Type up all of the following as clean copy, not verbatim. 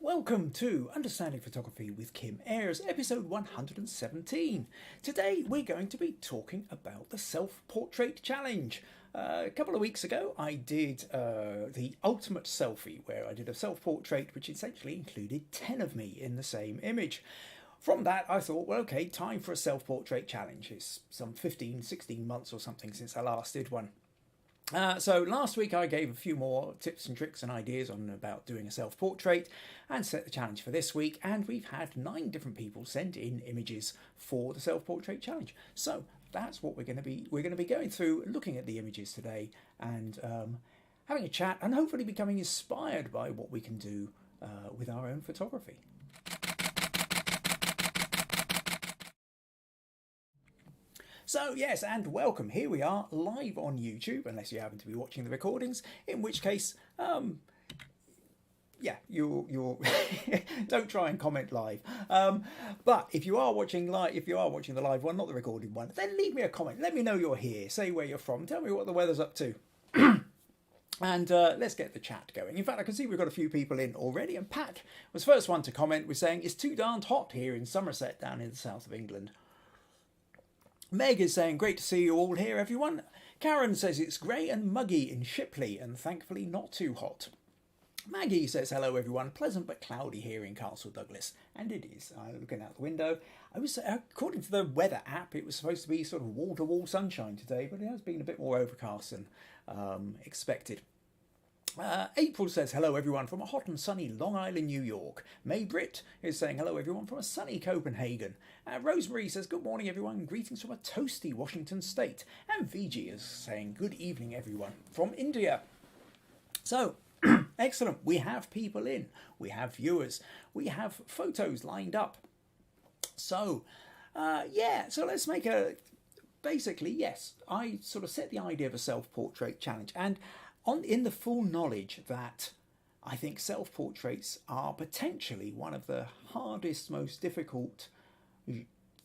Welcome to Understanding Photography with Kim Ayres, episode 117. Today we're going to be talking about the self-portrait challenge. A couple of weeks ago I did the ultimate selfie, where I did a self-portrait which essentially included 10 of me in the same image. From that I thought, well, okay, time for a self-portrait challenge. It's some 16 months or something since I last did one. So last week I gave a few more tips and tricks and ideas on about doing a self-portrait and set the challenge for this week, and we've had 9 different people send in images for the self-portrait challenge. So that's what we're going to be going through, looking at the images today and having a chat and hopefully becoming inspired by what we can do with our own photography. So yes, and welcome. Here we are live on YouTube, unless you happen to be watching the recordings, in which case, yeah, you're don't try and comment live. But if you are watching the live one, not the recorded one, then leave me a comment. Let me know you're here. Say where you're from. Tell me what the weather's up to. And let's get the chat going. In fact, I can see we've got a few people in already, and Pat was the first one to comment. Was saying it's too darned hot here in Somerset, down in the south of England. Meg is saying, great to see you all here, everyone. Karen says it's grey and muggy in Shipley and thankfully not too hot. Maggie says, hello, everyone. Pleasant but cloudy here in Castle Douglas. And it is. Looking out the window. According to the weather app, it was supposed to be sort of wall-to-wall sunshine today, but it has been a bit more overcast than expected. April says, hello everyone from a hot and sunny Long Island, New York. May Britt is saying, hello everyone from a sunny Copenhagen. Rosemary says, good morning everyone, greetings from a toasty Washington state. And Viji is saying, good evening everyone from India. So, excellent, we have people in, we have viewers, we have photos lined up. So, yeah, so let's make basically, yes, I sort of set the idea of a self-portrait challenge, and in the full knowledge that I think self-portraits are potentially one of the hardest, most difficult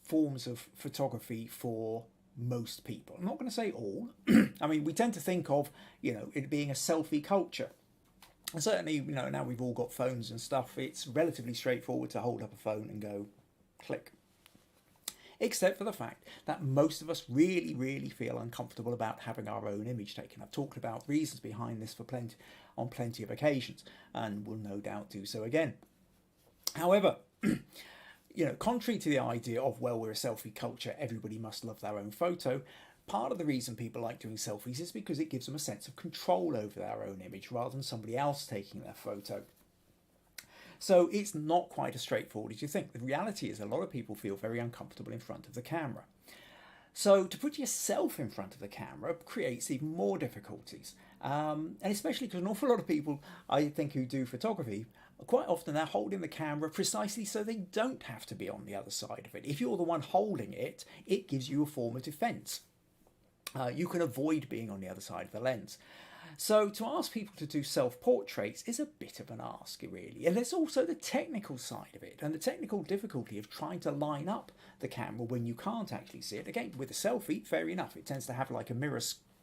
forms of photography for most people. I'm not going to say all. I mean, we tend to think of, it being a selfie culture. And certainly, now we've all got phones and stuff, it's relatively straightforward to hold up a phone and go click. Except for the fact that most of us really, really feel uncomfortable about having our own image taken. I've talked about reasons behind this on plenty of occasions, and will no doubt do so again. However, contrary to the idea of, well, we're a selfie culture, everybody must love their own photo, part of the reason people like doing selfies is because it gives them a sense of control over their own image rather than somebody else taking their photo. So it's not quite as straightforward as you think. The reality is a lot of people feel very uncomfortable in front of the camera. So to put yourself in front of the camera creates even more difficulties. And especially because an awful lot of people, I think, who do photography, quite often they're holding the camera precisely so they don't have to be on the other side of it. If you're the one holding it, it gives you a form of defense. You can avoid being on the other side of the lens. So to ask people to do self-portraits is a bit of an ask, really. And there's also the technical side of it and the technical difficulty of trying to line up the camera when you can't actually see it. Again, with a selfie, fair enough, it tends to have like a mirror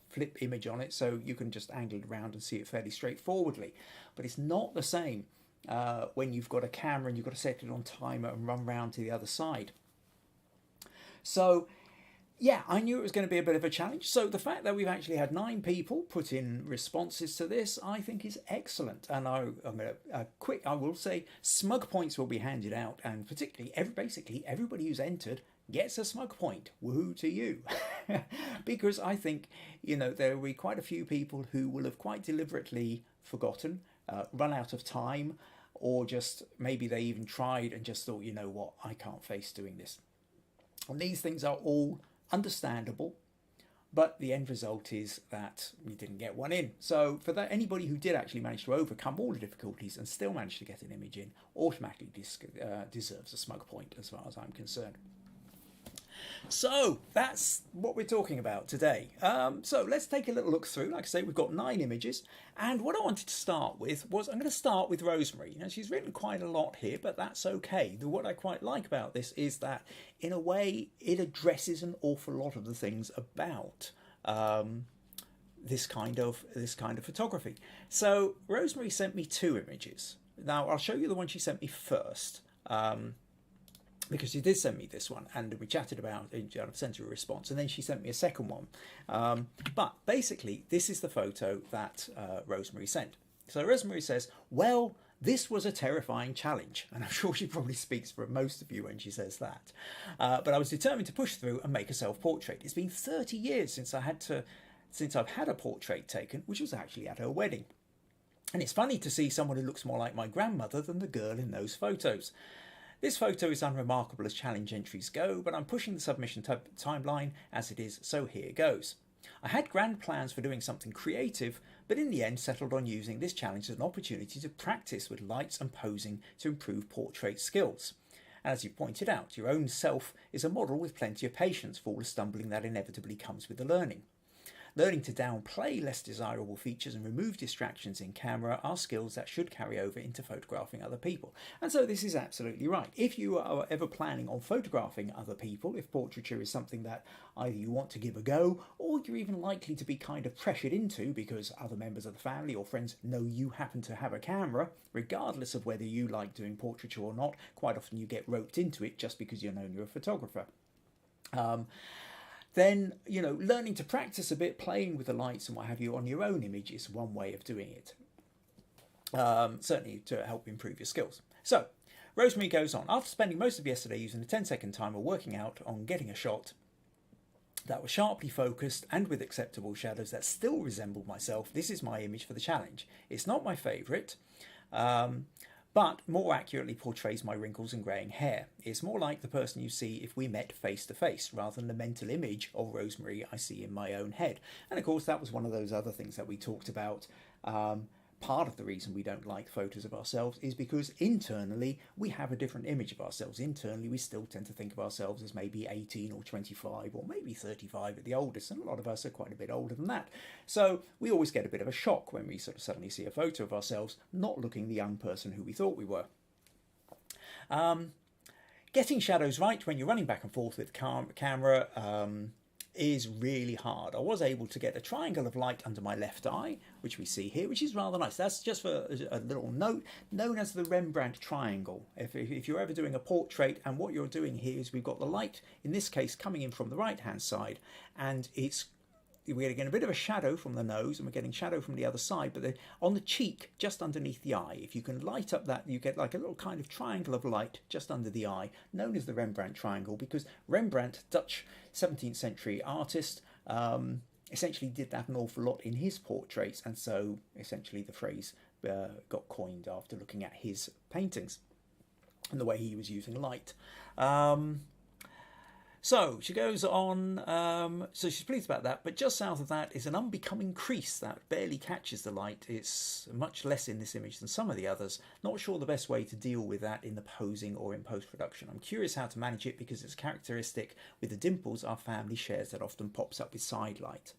flip image on it, so you can just angle it around and see it fairly straightforwardly. But it's not the same when you've got a camera and you've got to set it on timer and run round to the other side. So yeah, I knew it was going to be a bit of a challenge. So the fact that we've actually had 9 people put in responses to this, I think is excellent. And I will say smug points will be handed out, and particularly basically everybody who's entered gets a smug point. Woohoo to you. Because I think, there will be quite a few people who will have quite deliberately forgotten, run out of time, or just maybe they even tried and just thought, you know what, I can't face doing this. And these things are all understandable, but the end result is that you didn't get one in. So for that, anybody who did actually manage to overcome all the difficulties and still manage to get an image in automatically deserves a smug point as far as I'm concerned. So that's what we're talking about today. So let's take a little look through. Like I say, we've got 9 images, and what I wanted to start with was, I'm going to start with Rosemary. She's written quite a lot here, but that's okay. What I quite like about this is that in a way it addresses an awful lot of the things about this kind of photography. So Rosemary sent me 2 images. Now, I'll show you the one she sent me first, because she did send me this one, and we chatted about it. I sent her a response, and then she sent me a second one. But basically, this is the photo that Rosemary sent. So Rosemary says, well, this was a terrifying challenge. And I'm sure she probably speaks for most of you when she says that. But I was determined to push through and make a self-portrait. It's been 30 years since I've had a portrait taken, which was actually at her wedding. And it's funny to see someone who looks more like my grandmother than the girl in those photos. This photo is unremarkable as challenge entries go, but I'm pushing the submission timeline as it is, so here goes. I had grand plans for doing something creative, but in the end settled on using this challenge as an opportunity to practice with lights and posing to improve portrait skills. And as you pointed out, your own self is a model with plenty of patience for all the stumbling that inevitably comes with the learning. Learning to downplay less desirable features and remove distractions in camera are skills that should carry over into photographing other people. And so this is absolutely right. If you are ever planning on photographing other people, if portraiture is something that either you want to give a go, or you're even likely to be kind of pressured into because other members of the family or friends know you happen to have a camera, regardless of whether you like doing portraiture or not, quite often you get roped into it just because you're known you're a photographer. Then, learning to practice a bit, playing with the lights and what have you on your own image is one way of doing it. Certainly to help improve your skills. So, Rosemary goes on. After spending most of yesterday using a 10-second timer working out on getting a shot that was sharply focused and with acceptable shadows that still resembled myself, this is my image for the challenge. It's not my favourite, but more accurately portrays my wrinkles and greying hair. It's more like the person you see if we met face to face, rather than the mental image of Rosemary I see in my own head. And of course, that was one of those other things that we talked about. Part of the reason we don't like photos of ourselves is because internally we have a different image of ourselves. Internally, we still tend to think of ourselves as maybe 18 or 25 or maybe 35 at the oldest, and a lot of us are quite a bit older than that. So we always get a bit of a shock when we sort of suddenly see a photo of ourselves not looking the young person who we thought we were. Getting shadows right when you're running back and forth with the camera is really hard. I was able to get a triangle of light under my left eye, which we see here, which is rather nice. That's just for a little note, known as the Rembrandt triangle. If you're ever doing a portrait, and what you're doing here is we've got the light, in this case, coming in from the right-hand side, and we're getting a bit of a shadow from the nose, and we're getting shadow from the other side, but on the cheek, just underneath the eye, if you can light up that, you get like a little kind of triangle of light just under the eye, known as the Rembrandt triangle, because Rembrandt, Dutch 17th century artist, essentially did that an awful lot in his portraits, and so essentially the phrase got coined after looking at his paintings and the way he was using light. So she goes on, so she's pleased about that, but just south of that is an unbecoming crease that barely catches the light. It's much less in this image than some of the others. Not sure the best way to deal with that in the posing or in post-production. I'm curious how to manage it because it's characteristic with the dimples our family shares that often pops up with side light.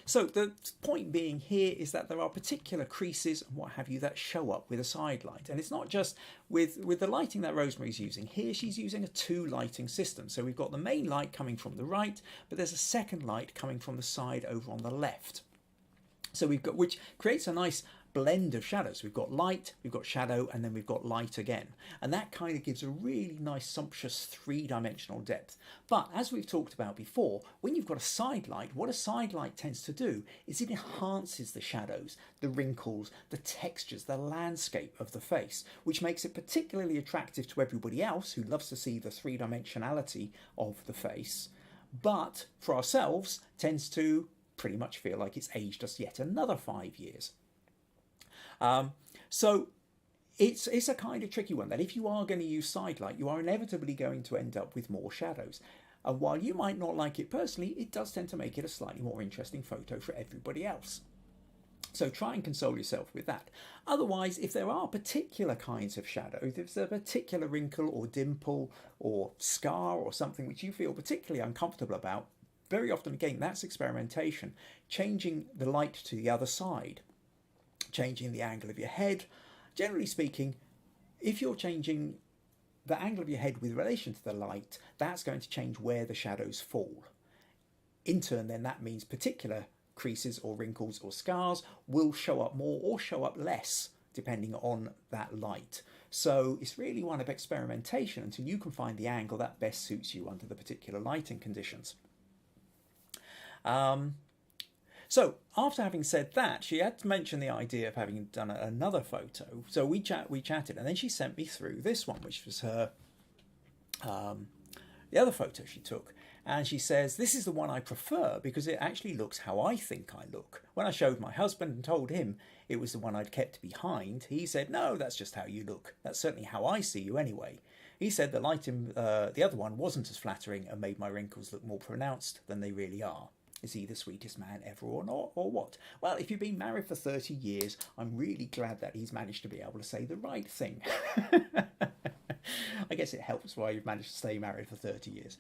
So the point being here is that there are particular creases and what have you that show up with a side light. And it's not just with the lighting that Rosemary's using. Here she's using a two lighting system. So we've got the main light coming from the right, but there's a second light coming from the side over on the left. So we've got, which creates a nice blend of shadows. We've got light, we've got shadow, and then we've got light again. And that kind of gives a really nice, sumptuous three-dimensional depth. But as we've talked about before, when you've got a side light, what a side light tends to do is it enhances the shadows, the wrinkles, the textures, the landscape of the face, which makes it particularly attractive to everybody else who loves to see the three-dimensionality of the face. But for ourselves, tends to pretty much feel like it's aged us yet another 5 years. So it's a kind of tricky one that if you are going to use side light, you are inevitably going to end up with more shadows. And while you might not like it personally, it does tend to make it a slightly more interesting photo for everybody else. So try and console yourself with that. Otherwise, if there are particular kinds of shadow, if there's a particular wrinkle or dimple or scar or something which you feel particularly uncomfortable about, very often, again, that's experimentation. Changing the light to the other side, changing the angle of your head. Generally speaking, if you're changing the angle of your head with relation to the light, that's going to change where the shadows fall. In turn, then, that means particular creases or wrinkles or scars will show up more or show up less depending on that light. So it's really one of experimentation until you can find the angle that best suits you under the particular lighting conditions. So after having said that, she had to mention the idea of having done another photo. So we chatted, and then she sent me through this one, which was her the other photo she took. And she says, this is the one I prefer because it actually looks how I think I look. When I showed my husband and told him it was the one I'd kept behind, he said, no, that's just how you look. That's certainly how I see you anyway. He said the light in the other one wasn't as flattering and made my wrinkles look more pronounced than they really are. Is he the sweetest man ever or not, or what? Well, if you've been married for 30 years, I'm really glad that he's managed to be able to say the right thing. I guess it helps why you've managed to stay married for 30 years.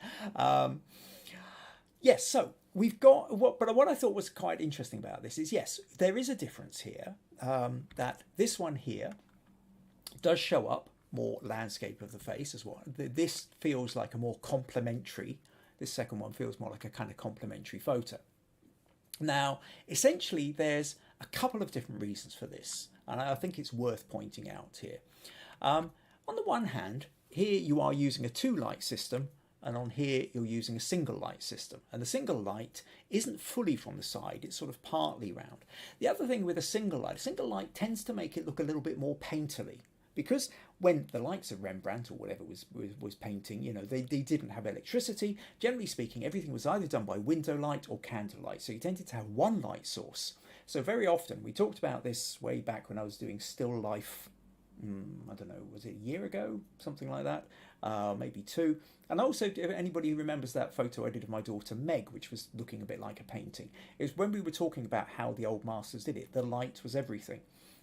Yes, so we've got but what I thought was quite interesting about this is, yes, there is a difference here, that this one here does show up more landscape of the face as well. This feels like a more complementary. This second one feels more like a kind of complementary photo. Now, essentially, there's a couple of different reasons for this, and I think it's worth pointing out here. On the one hand, here you are using a 2-light system, and on here you're using a single light system. And the single light isn't fully from the side, it's sort of partly round. The other thing with a single light tends to make it look a little bit more painterly. Because when the likes of Rembrandt or whatever was painting, you know, they didn't have electricity. Generally speaking, everything was either done by window light or candlelight. So you tended to have one light source. So very often, we talked about this way back when I was doing still life, I don't know, was it a year ago? Something like that, maybe 2. And also, if anybody who remembers that photo I did of my daughter Meg, which was looking a bit like a painting, it was when we were talking about how the old masters did it. The light was everything.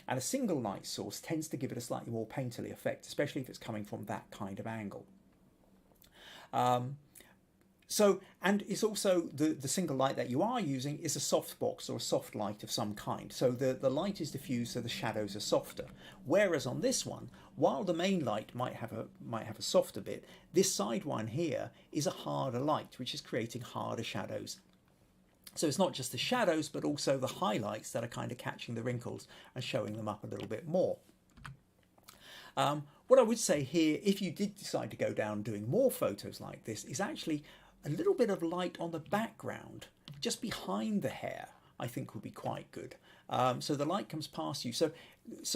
And a single light source tends to give it a slightly more painterly effect, especially if it's coming from that kind of angle. And it's also the single light that you are using is a soft box or a soft light of some kind. So the light is diffused, so the shadows are softer. Whereas on this one, while the main light might have a softer bit, this side one here is a harder light, which is creating harder shadows. So it's not just the shadows, but also the highlights that are kind of catching the wrinkles and showing them up a little bit more. What I would say here, if you did decide to go down doing more photos like this, is actually a little bit of light on the background, just behind the hair, I think would be quite good. So the light comes past you. So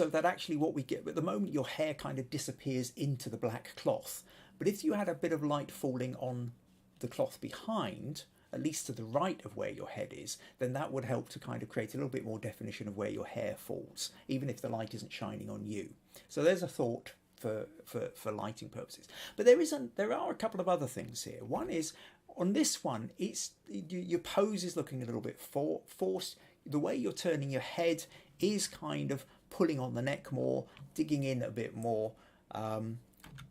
that actually what we get, at the moment your hair kind of disappears into the black cloth. But if you had a bit of light falling on the cloth behind, at least to the right of where your head is, then that would help to kind of create a little bit more definition of where your hair falls, even if the light isn't shining on you. So there's a thought for lighting purposes. But there are a couple of other things here. One is, on this one, your pose is looking a little bit forced. The way you're turning your head is kind of pulling on the neck more, digging in a bit more.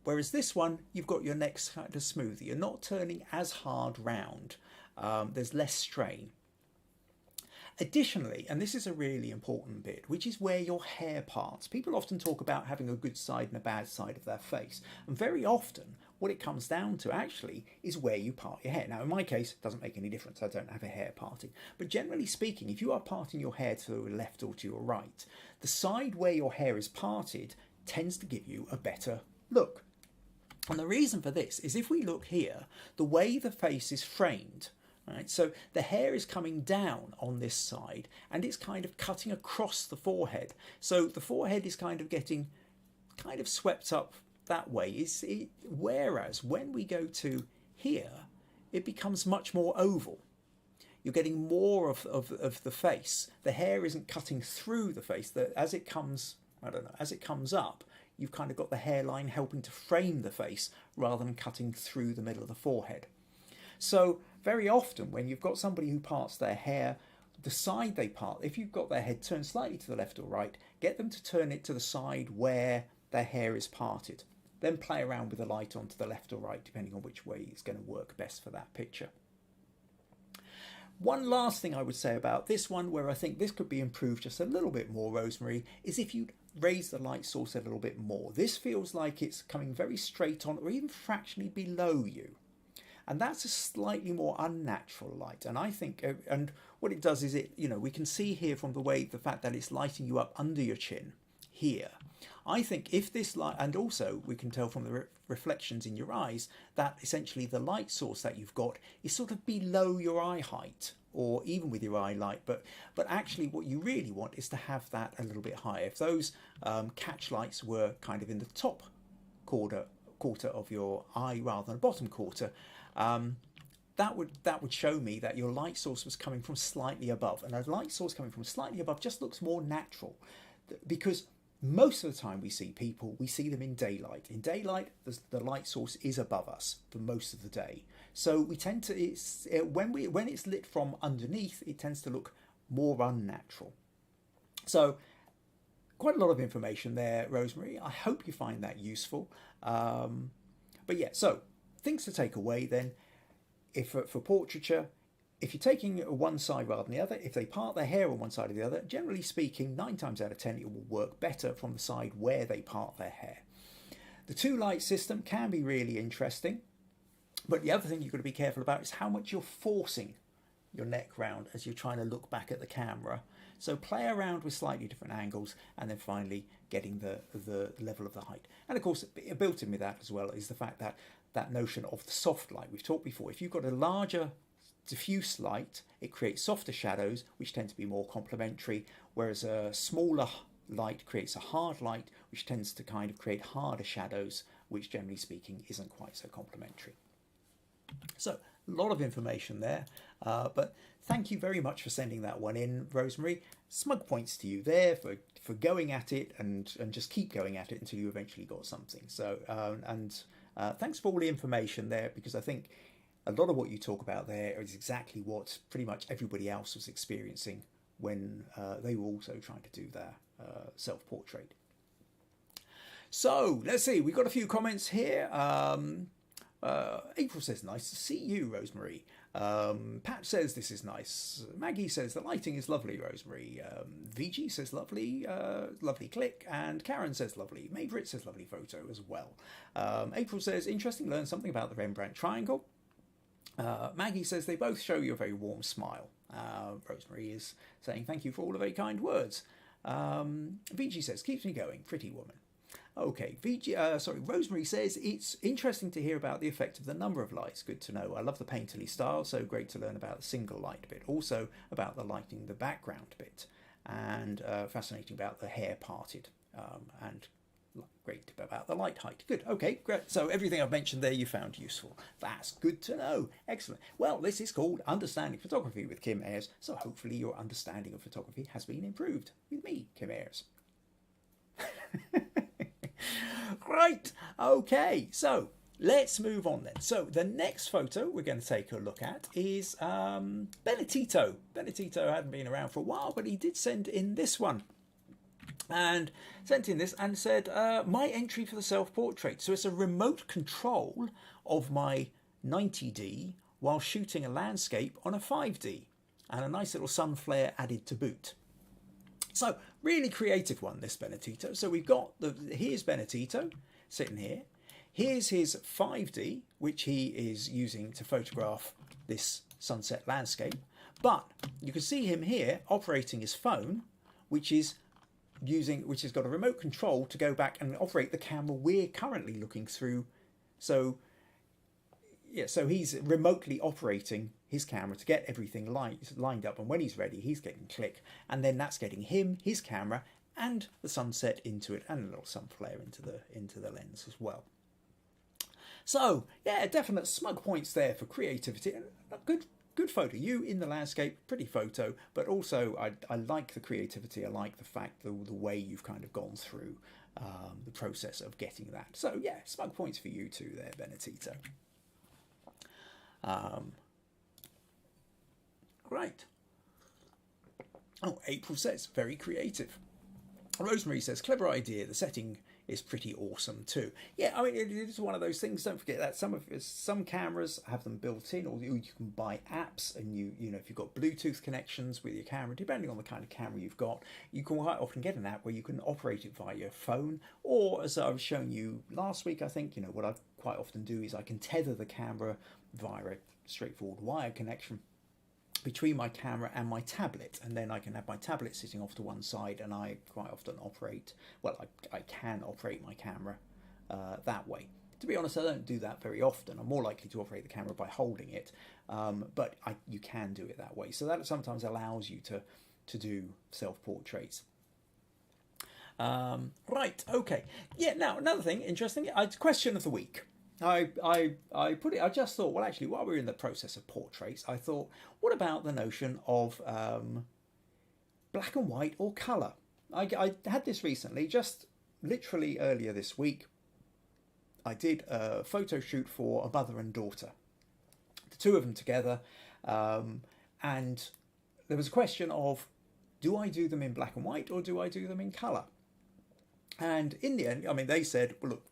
Whereas this one, you've got your neck kind of smoother. You're not turning as hard round. There's less strain. Additionally, and this is a really important bit, which is where your hair parts. People often talk about having a good side and a bad side of their face. And very often, what it comes down to actually is where you part your hair. Now, in my case, it doesn't make any difference. I don't have a hair parting. But generally speaking, if you are parting your hair to your left or to your right, the side where your hair is parted tends to give you a better look. And the reason for this is if we look here, the way the face is framed, right? So the hair is coming down on this side and it's kind of cutting across the forehead. So the forehead is kind of getting kind of swept up that way. Whereas when we go to here, it becomes much more oval. You're getting more of the face. The hair isn't cutting through the face. As it comes up, you've kind of got the hairline helping to frame the face rather than cutting through the middle of the forehead. So very often when you've got somebody who parts their hair, the side they part, if you've got their head turned slightly to the left or right, get them to turn it to the side where their hair is parted. Then play around with the light onto the left or right, depending on which way it's going to work best for that picture. One last thing I would say about this one, where I think this could be improved just a little bit more, Rosemary, is if you'd raise the light source a little bit more. This feels like it's coming very straight on or even fractionally below you. And that's a slightly more unnatural light. And I think, and what it does is we can see here from the fact that it's lighting you up under your chin here. I think if this light, and also we can tell from the reflections in your eyes that essentially the light source that you've got is sort of below your eye height, or even with your eye light, but actually what you really want is to have that a little bit higher. If those catch lights were kind of in the top quarter of your eye rather than the bottom quarter, that would show me that your light source was coming from slightly above, and a light source coming from slightly above just looks more natural, because most of the time we see them in daylight. In daylight, the light source is above us for most of the day. So we tend to, when it's lit from underneath, it tends to look more unnatural. So quite a lot of information there, Rosemary. I hope you find that useful. But yeah, so things to take away then. If for portraiture, if you're taking one side rather than the other, if they part their hair on one side or the other, generally speaking, 9 times out of 10, it will work better from the side where they part their hair. The 2 light system can be really interesting, but the other thing you've got to be careful about is how much you're forcing your neck round as you're trying to look back at the camera. So play around with slightly different angles, and then finally getting the level of the height. And of course, built in with that as well is the fact that that notion of the soft light. We've talked before, if you've got a larger diffuse light, it creates softer shadows, which tend to be more complementary, whereas a smaller light creates a hard light, which tends to kind of create harder shadows, which generally speaking isn't quite so complementary. So a lot of information there, but thank you very much for sending that one in, Rosemary. Smug points to you there for going at it, and just keep going at it until you eventually got something. So thanks for all the information there, because I think a lot of what you talk about there is exactly what pretty much everybody else was experiencing when they were also trying to do their self-portrait. So let's see, we've got a few comments here. April says, nice to see you, Rosemary. Pat says, this is nice. Maggie says, the lighting is lovely, Rosemary. Viji says, lovely, lovely click. And Karen says, lovely. Maverit says, lovely photo as well. April says, interesting, learn something about the Rembrandt triangle. Maggie says, they both show you a very warm smile. Rosemary is saying, thank you for all the very kind words. Viji says, keeps me going, pretty woman. Okay, Rosemary says, it's interesting to hear about the effect of the number of lights. Good to know. I love the painterly style, so great to learn about the single light bit. Also about the lighting the background bit, and fascinating about the hair parted, and great about the light height. Good, okay, great. So everything I've mentioned there you found useful. That's good to know. Excellent. Well, this is called Understanding Photography with Kim Ayres, so hopefully your understanding of photography has been improved with me, Kim Ayres. Right, okay, so let's move on then. So the next photo we're going to take a look at is Bennitito. Bennitito hadn't been around for a while, but he did send in this one. And sent in this and said, my entry for the self-portrait. So it's a remote control of my 90D while shooting a landscape on a 5D. And a nice little sun flare added to boot. So really creative one, this Bennitito. So we've got, here's Bennitito sitting here. Here's his 5D, which he is using to photograph this sunset landscape. But you can see him here operating his phone, which has got a remote control to go back and operate the camera we're currently looking through. So yeah, so he's remotely operating his camera to get everything lined up, and when he's ready, he's getting click, and then that's getting him, his camera, and the sunset into it, and a little sun flare into the lens as well. So yeah, definite smug points there for creativity. Good photo. You in the landscape, pretty photo, but also I like the creativity. I like the fact the way you've kind of gone through the process of getting that. So yeah, smug points for you too there, Bennitito. Great. Oh, April says, very creative. Rosemary says, clever idea. The setting is pretty awesome too. Yeah, I mean, it is one of those things. Don't forget that some cameras have them built in, or you can buy apps, and you know, if you've got Bluetooth connections with your camera, depending on the kind of camera you've got, you can quite often get an app where you can operate it via your phone, or as I was showing you last week, I think, you know, what I quite often do is I can tether the camera via a straightforward wire connection between my camera and my tablet, and then I can have my tablet sitting off to one side, and I quite often operate, well, I can operate my camera that way. To be honest, I don't do that very often. I'm more likely to operate the camera by holding it, but you can do it that way. So that sometimes allows you to do self-portraits. Right, okay. Yeah, now another thing, interesting, question of the week. I just thought, well, actually, while we're in the process of portraits, I thought, what about the notion of black and white or colour? I had this recently, just literally earlier this week. I did a photo shoot for a mother and daughter, the two of them together, and there was a question of, do I do them in black and white or do I do them in colour? And in the end, I mean, they said, well, look,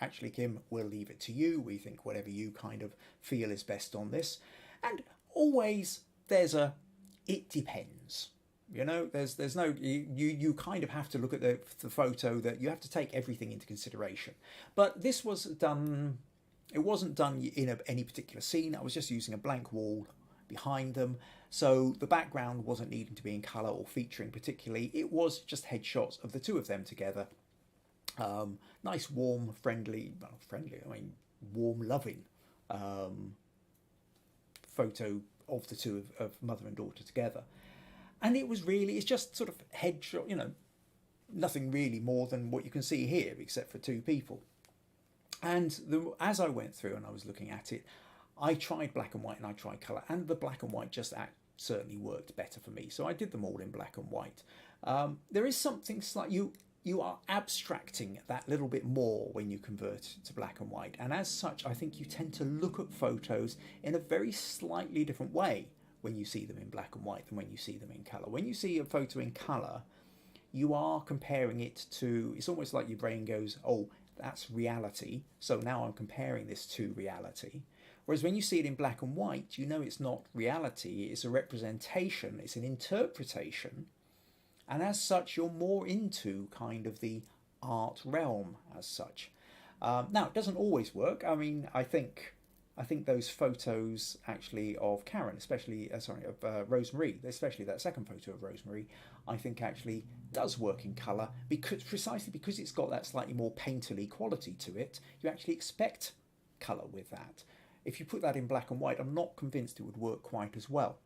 actually, Kim, we'll leave it to you. We think whatever you kind of feel is best on this. And always there's it depends. There's no, you kind of have to look at the photo, that you have to take everything into consideration. But this was done, it wasn't done in any particular scene. I was just using a blank wall behind them. So the background wasn't needing to be in colour or featuring particularly. It was just headshots of the two of them together. Nice, warm, warm, loving photo of the two of mother and daughter together. And it's just sort of headshot, nothing really more than what you can see here, except for two people. And as I went through and I was looking at it, I tried black and white and I tried colour, and the black and white just certainly worked better for me. So I did them all in black and white. There is something slightly, you are abstracting that little bit more when you convert to black and white. And as such, I think you tend to look at photos in a very slightly different way when you see them in black and white than when you see them in colour. When you see a photo in colour, you are comparing it to, it's almost like your brain goes, oh, that's reality, so now I'm comparing this to reality. Whereas when you see it in black and white, it's not reality, it's a representation, it's an interpretation, and as such, you're more into kind of the art realm as such. Now, it doesn't always work. I mean, I think those photos actually of Karen, especially, of Rosemarie, especially that second photo of Rosemarie, I think actually does work in colour, precisely because it's got that slightly more painterly quality to it. You actually expect colour with that. If you put that in black and white, I'm not convinced it would work quite as well.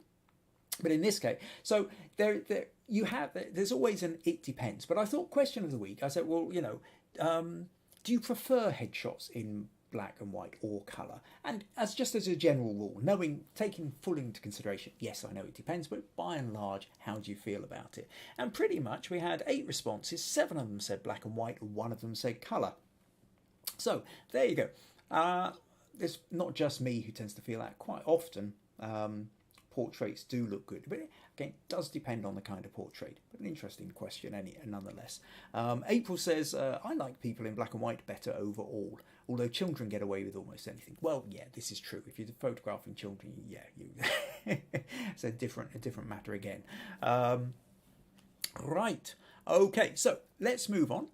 But in this case, so there's always an it depends. But I thought, question of the week, I said, well, do you prefer headshots in black and white or colour? And as a general rule, taking full into consideration, yes, I know it depends, but by and large, how do you feel about it? And pretty much we had 8 responses, 7 of them said black and white, and 1 of them said colour. So there you go. It's not just me who tends to feel that. Quite often, portraits do look good, but again, it does depend on the kind of portrait. But an interesting question nonetheless. April says, I like people in black and white better overall, although children get away with almost anything. Well, yeah, this is true. If you're photographing children, it's a different matter again. Right, okay, so let's move on.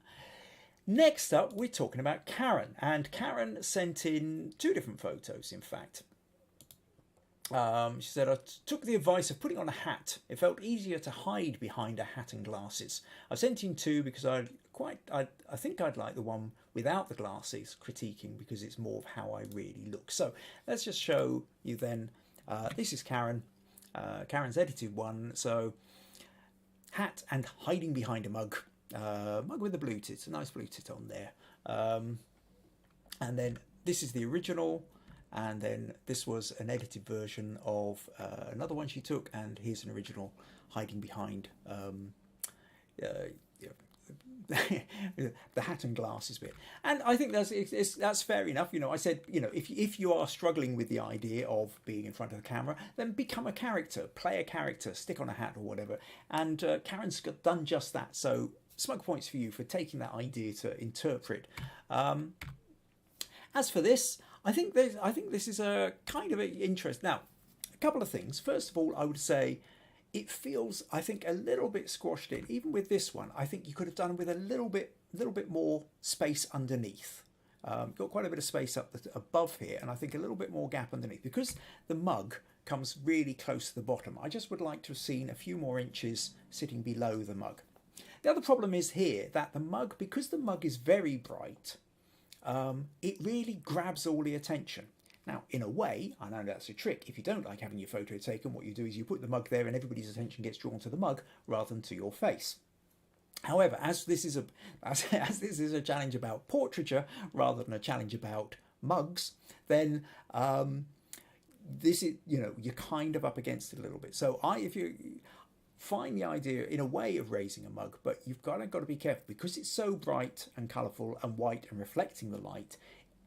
Next up, we're talking about Karen, and Karen sent in 2 different photos, in fact. She said, I took the advice of putting on a hat. It felt easier to hide behind a hat and glasses. I sent in 2 because I think I'd like the one without the glasses, critiquing, because it's more of how I really look. So let's just show you then. This is Karen. Karen's edited one. So hat and hiding behind a mug. Mug with a blue tit, a nice blue tit on there. And then this is the original. And then this was an edited version of another one she took, and here's an original hiding behind the hat and glasses bit. And I think that's fair enough. I said, if you are struggling with the idea of being in front of the camera, then become a character, play a character, stick on a hat or whatever. And Karen's done just that. So smug points for you for taking that idea to interpret. As for this, I think this is a kind of interest. Now, a couple of things. First of all, I would say it feels, I think, a little bit squashed in. Even with this one, I think you could have done with a little bit more space underneath. got quite a bit of space up above here, and I think a little bit more gap underneath. Because the mug comes really close to the bottom, I just would like to have seen a few more inches sitting below the mug. The other problem is here that the mug, because the mug is very bright, it really grabs all the attention. Now, in a way, I know that's a trick. If you don't like having your photo taken, what you do is you put the mug there and everybody's attention gets drawn to the mug rather than to your face. However, as this is a challenge about portraiture rather than a challenge about mugs, then this is, you know, you're kind of up against it a little bit. So if you find the idea in a way of raising a mug, but you've got to be careful because it's so bright and colourful and white and reflecting the light,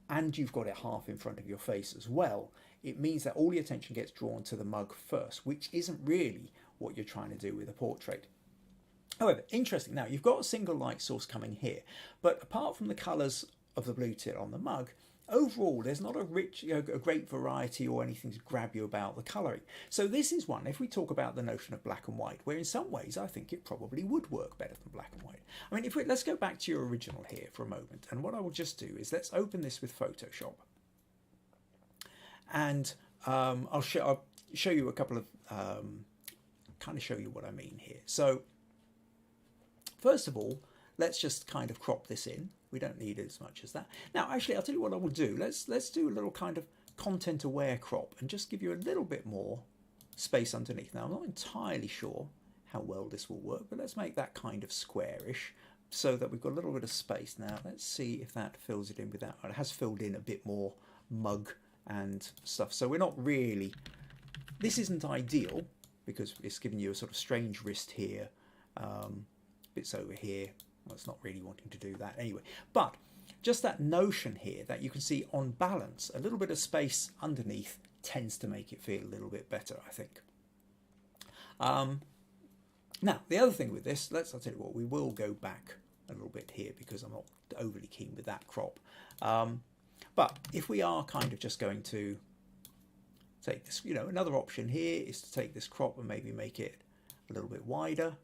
and you've got it half in front of your face as well, it means that all the attention gets drawn to the mug first, which isn't really what you're trying to do with a portrait. However, interesting, now you've got a single light source coming here, but apart from the colours of the blue tint on the mug, overall there's not a rich, a great variety or anything to grab you about the colouring. So this is one, if we talk about the notion of black and white, where in some ways I think it probably would work better than black and white. I mean, let's go back to your original here for a moment, and what I will just do is let's open this with Photoshop, and I'll show you a couple of, kind of show you what I mean here. So first of all, let's just kind of crop this in. We don't need as much as that. Now, actually, I'll tell you what I will do. Let's do a little kind of content-aware crop and just give you a little bit more space underneath. Now, I'm not entirely sure how well this will work, but let's make that kind of squarish so that we've got a little bit of space. Now, let's see if that fills it in with that. It has filled in a bit more mug and stuff. So we're not really... This isn't ideal because it's giving you a sort of strange wrist here. Bits over here. Well, it's not really wanting to do that anyway. But just that notion here that you can see on balance, a little bit of space underneath tends to make it feel a little bit better, I think. Now, the other thing with this, I'll tell you what, we will go back a little bit here because I'm not overly keen with that crop. But if we are kind of just going to take this, you know, another option here is to take this crop and maybe make it a little bit wider.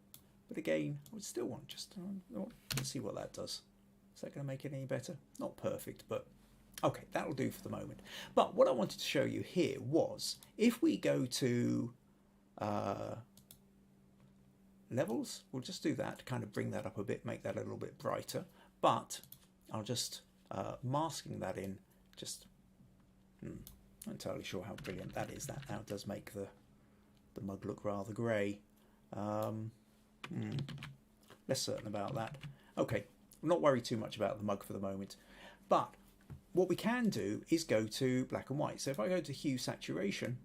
But again, I would still want just, let's see what that does. Is that going to make it any better? Not perfect, but okay, that'll do for the moment. But what I wanted to show you here was, if we go to levels, we'll just do that, kind of bring that up a bit, make that a little bit brighter. But I'll just masking that in, just, not entirely sure how brilliant that is. That now does make the mug look rather grey. Less certain about that. Okay, I'm not worried too much about the mug for the moment, but what we can do is go to black and white. So if I go to hue saturation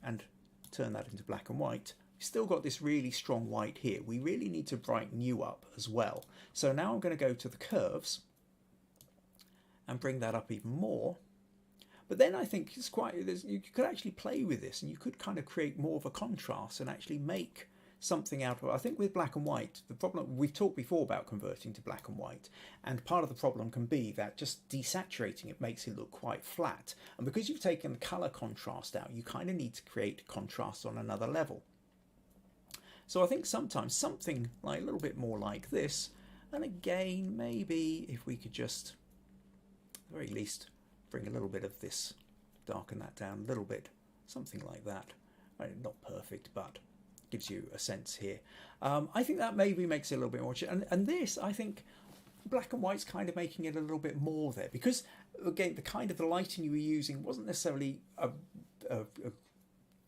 and turn that into black and white, we've still got this really strong white here. We really need to brighten you up as well. So now I'm going to go to the curves and bring that up even more. But then I think it's you could actually play with this and you could kind of create more of a contrast and actually make something out of it. I think with black and white, the problem, we've talked before about converting to black and white, and part of the problem can be that just desaturating it makes it look quite flat. And because you've taken the colour contrast out, you kind of need to create contrast on another level. So I think sometimes something like a little bit more like this, and again, maybe if we could just, at the very least, bring a little bit of this, darken that down a little bit, something like that. Not perfect, but gives you a sense here. I think that maybe makes it a little bit more, and this, I think black and white's kind of making it a little bit more there, because again, the lighting you were using wasn't necessarily a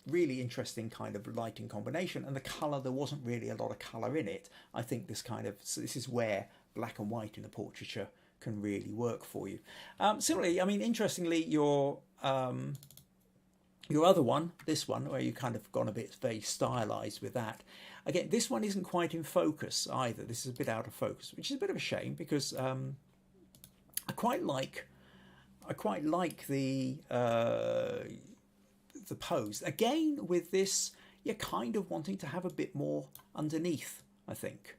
really interesting kind of lighting combination, and the colour, there wasn't really a lot of colour in it. I think this is where black and white in a portraiture can really work for you. Similarly, I mean, interestingly, your other one, this one, where you kind of gone a bit very stylized with that. Again, this one isn't quite in focus either. This is a bit out of focus, which is a bit of a shame because I quite like the pose. Again, with this, you're kind of wanting to have a bit more underneath, I think.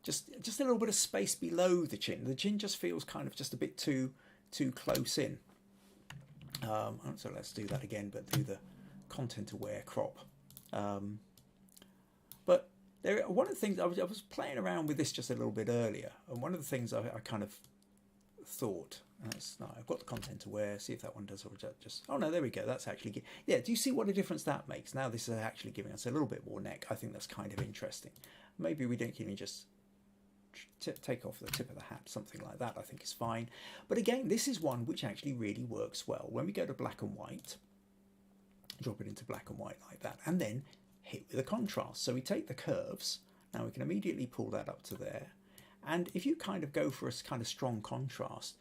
Just a little bit of space below the chin. The chin just feels kind of just a bit too close in. So let's do that again, but do the content-aware crop. But one of the things I was playing around with this just a little bit earlier, and one of the things I kind of thought. No, I've got the content aware. See if that one does, or just. Oh no, there we go. That's actually. Yeah. Do you see what a difference that makes? Now this is actually giving us a little bit more neck. I think that's kind of interesting. Maybe we don't even just take off the tip of the hat, something like that. I think is fine. But again, this is one which actually really works well. When we go to black and white, drop it into black and white like that, and then hit with a contrast. So we take the curves. Now we can immediately pull that up to there. And if you kind of go for a kind of strong contrast,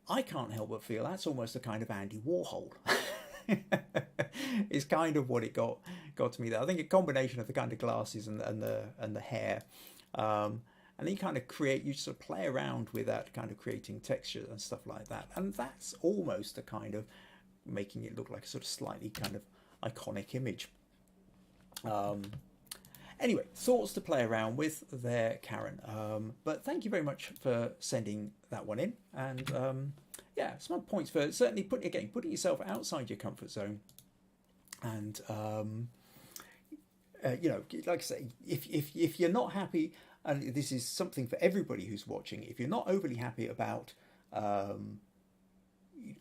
I can't help but feel that's almost a kind of Andy Warhol. It's kind of what it got to me there. I think a combination of the kind of glasses and the hair, and then you kind of you sort of play around with that kind of creating texture and stuff like that, and that's almost a kind of making it look like a sort of slightly kind of iconic image. Anyway, thoughts to play around with there, Karen. But thank you very much for sending that one in. And yeah, some points for certainly putting yourself outside your comfort zone. And you know, like I say, if you're not happy, and this is something for everybody who's watching, if you're not overly happy about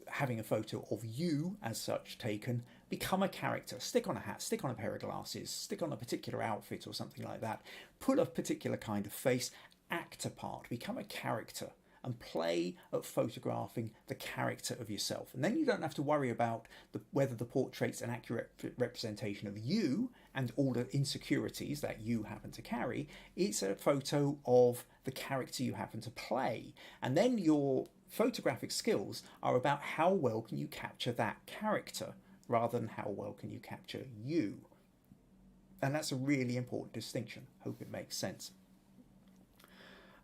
having a photo of you as such taken, become a character. Stick on a hat, stick on a pair of glasses, stick on a particular outfit or something like that. Put a particular kind of face, act a part, become a character, and play at photographing the character of yourself. And then you don't have to worry about whether the portrait's an accurate representation of you and all the insecurities that you happen to carry. It's a photo of the character you happen to play. And then your photographic skills are about how well can you capture that character rather than how well can you capture you. And that's a really important distinction. Hope it makes sense.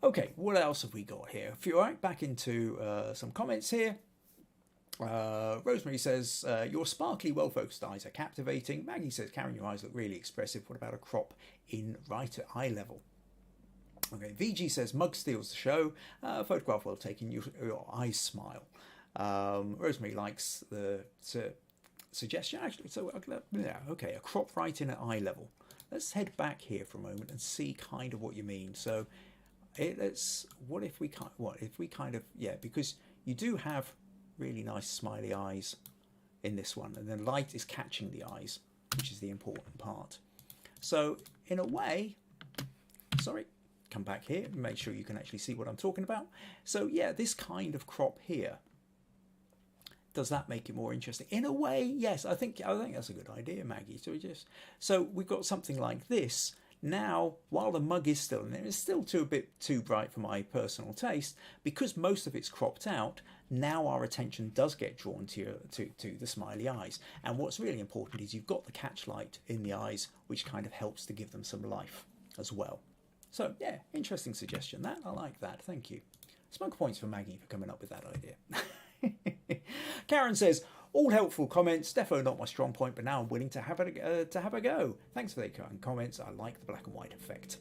Okay, what else have we got here? If you're right, back into some comments here. Rosemary says, your sparkly, well-focused eyes are captivating. Maggie says, Karen, your eyes look really expressive. What about a crop in right at eye level? Okay, Viji says, mug steals the show. Photograph well taken, your eyes smile. Rosemary likes the suggestion, actually. So, yeah, okay, a crop right in at eye level. Let's head back here for a moment and see kind of what you mean. So, what if we kind of, yeah, because you do have really nice smiley eyes in this one, and then light is catching the eyes, which is the important part. So, in a way, sorry, come back here, make sure you can actually see what I'm talking about. So yeah, this kind of crop here, does that make it more interesting? In a way, yes. I think that's a good idea, Maggie. So we've got something like this. Now, while the mug is still in there, it's still a bit too bright for my personal taste, because most of it's cropped out. Now our attention does get drawn to the smiley eyes, and what's really important is you've got the catch light in the eyes, which kind of helps to give them some life as well. So yeah, interesting suggestion. That I like that. Thank you. Smoke points for Maggie for coming up with that idea. Karen says, all helpful comments. Defo not my strong point, but now I'm willing to have a go. Thanks for the kind comments. I like the black and white effect.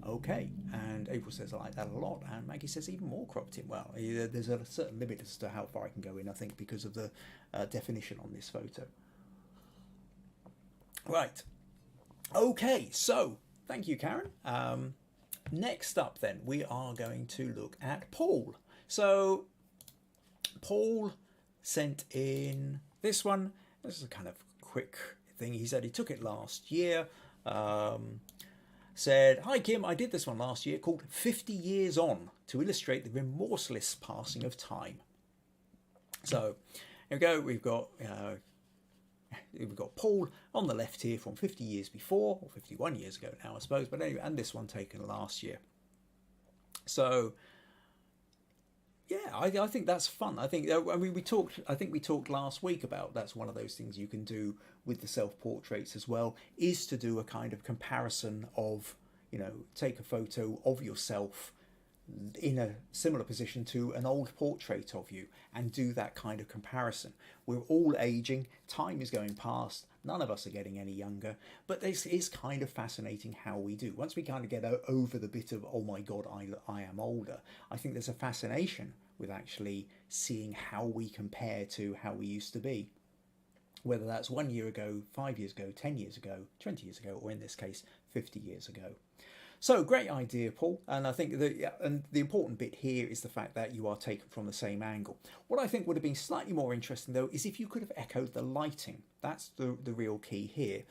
Okay, and April says I like that a lot, and Maggie says even more cropped in. Well, there's a certain limit as to how far I can go in, I think, because of the definition on this photo. Right. Okay, so thank you, Karen. Next up, then, we are going to look at Paul. So Paul sent in this one. This is a kind of quick thing. He said he took it last year. Said, hi Kim, I did this one last year called 50 Years On to illustrate the remorseless passing of time. So here we go. We've got Paul on the left here from 50 years before, or 51 years ago now, I suppose. But anyway, and this one taken last year. So yeah, I think that's fun. I mean, we talked last week about that's one of those things you can do with the self-portraits as well, is to do a kind of comparison of, you know, take a photo of yourself in a similar position to an old portrait of you and do that kind of comparison. We're all aging, time is going past, none of us are getting any younger, but this is kind of fascinating how we do. Once we kind of get over the bit of, oh my God, I am older, I think there's a fascination with actually seeing how we compare to how we used to be. Whether that's 1 year ago, 5 years ago, 10 years ago, 20 years ago, or in this case, 50 years ago. So great idea, Paul. And I think the important bit here is the fact that you are taken from the same angle. What I think would have been slightly more interesting though is if you could have echoed the lighting. That's the real key here.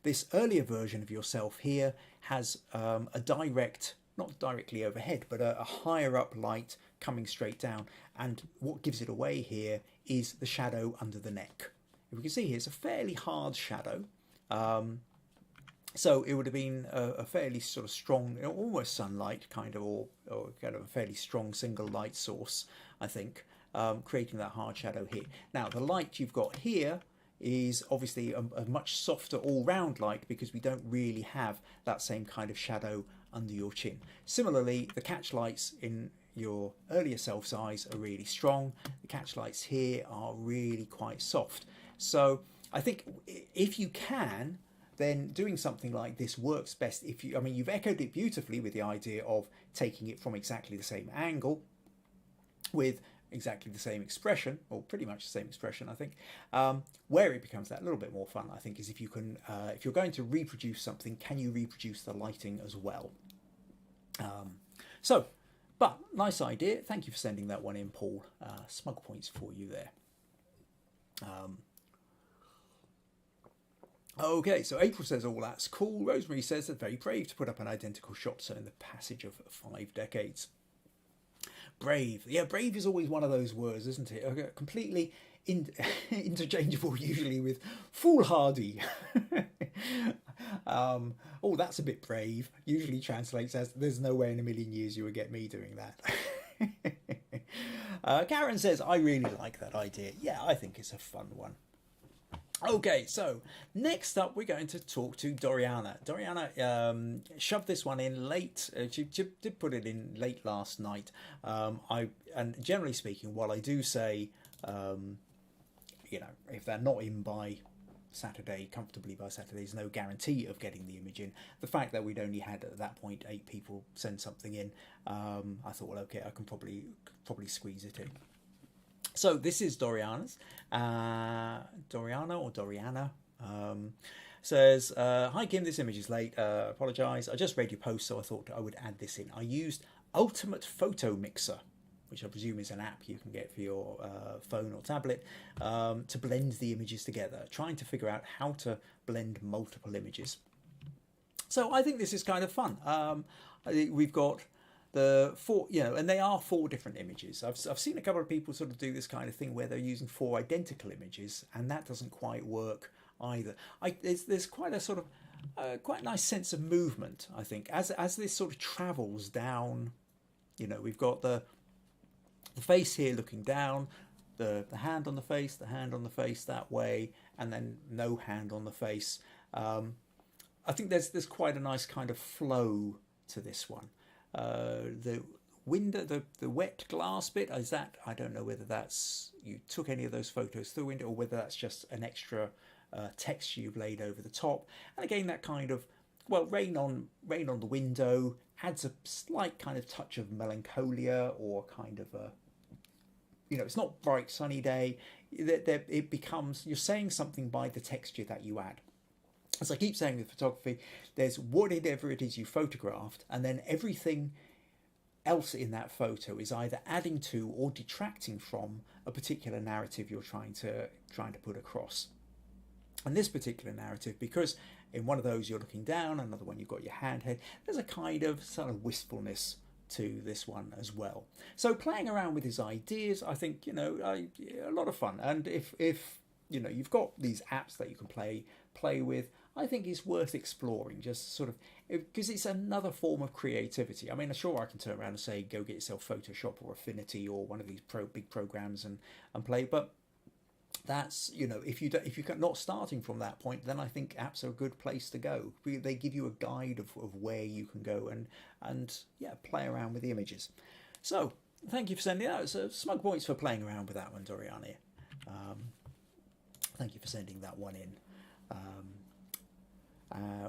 This earlier version of yourself here has a direct, not directly overhead, but a higher up light coming straight down. And what gives it away here is the shadow under the neck. If we can see here, it's a fairly hard shadow. So it would have been a fairly sort of strong, almost sunlight kind of, or kind of a fairly strong single light source, I think, creating that hard shadow here. Now, the light you've got here is obviously a much softer all-round light because we don't really have that same kind of shadow under your chin. Similarly, the catch lights in your earlier self's eyes are really strong. The catch lights here are really quite soft. So I think if you can, then doing something like this works best if you, I mean, you've echoed it beautifully with the idea of taking it from exactly the same angle with exactly the same expression, or pretty much the same expression, I think. Where it becomes that little bit more fun, I think, is if you can, if you're going to reproduce something, can you reproduce the lighting as well? But nice idea. Thank you for sending that one in, Paul. Smug points for you there. Okay, so April says, oh, that's cool. Rosemary says they're very brave to put up an identical shot, so in the passage of 5 decades. Brave. Yeah, brave is always one of those words, isn't it? Completely interchangeable usually with foolhardy. Oh, that's a bit brave. Usually translates as, there's no way in a million years you would get me doing that. Karen says, I really like that idea. Yeah, I think it's a fun one. Okay, so next up we're going to talk to Doriana. Doriana shoved this one in late. She did put it in late last night. And generally speaking, while I do say, you know, if they're not in by Saturday, comfortably by Saturday, there's no guarantee of getting the image in. The fact that we'd only had at that point 8 people send something in, I thought, well, okay, I can probably squeeze it in. So this is Doriana's. Doriana or Doriana says, hi Kim, this image is late. Apologise. I just read your post, so I thought I would add this in. I used Ultimate Photo Mixer, which I presume is an app you can get for your phone or tablet, to blend the images together, trying to figure out how to blend multiple images. So I think this is kind of fun. I think we've got the 4, you know, and they are 4 different images. I've seen a couple of people sort of do this kind of thing where they're using 4 identical images, and that doesn't quite work either. There's quite a sort of quite nice sense of movement, I think, as this sort of travels down. You know, we've got the face here looking down, the hand on the face, the hand on the face that way, and then no hand on the face. I think there's quite a nice kind of flow to this one. The window, the wet glass bit, is that, I don't know whether that's, you took any of those photos through the window or whether that's just an extra texture you've laid over the top. And again, that kind of, well, rain on the window adds a slight kind of touch of melancholia, or kind of a, you know, it's not bright sunny day. It becomes, you're saying something by the texture that you add. As I keep saying with photography, there's whatever it is you photographed, and then everything else in that photo is either adding to or detracting from a particular narrative you're trying to put across. And this particular narrative, because in one of those you're looking down, another one you've got your hand head, there's a kind of sort of wistfulness to this one as well. So playing around with his ideas, I think, you know, a lot of fun. And if you know, you've got these apps that you can play with, I think it's worth exploring, just sort of, because it's another form of creativity. I mean, sure, I can turn around and say, go get yourself Photoshop or Affinity or one of these big programs and play, but that's, you know, if you're not starting from that point, then I think apps are a good place to go. They give you a guide of where you can go and yeah, play around with the images. So thank you for sending that. So smug points for playing around with that one, Doriana. Thank you for sending that one in.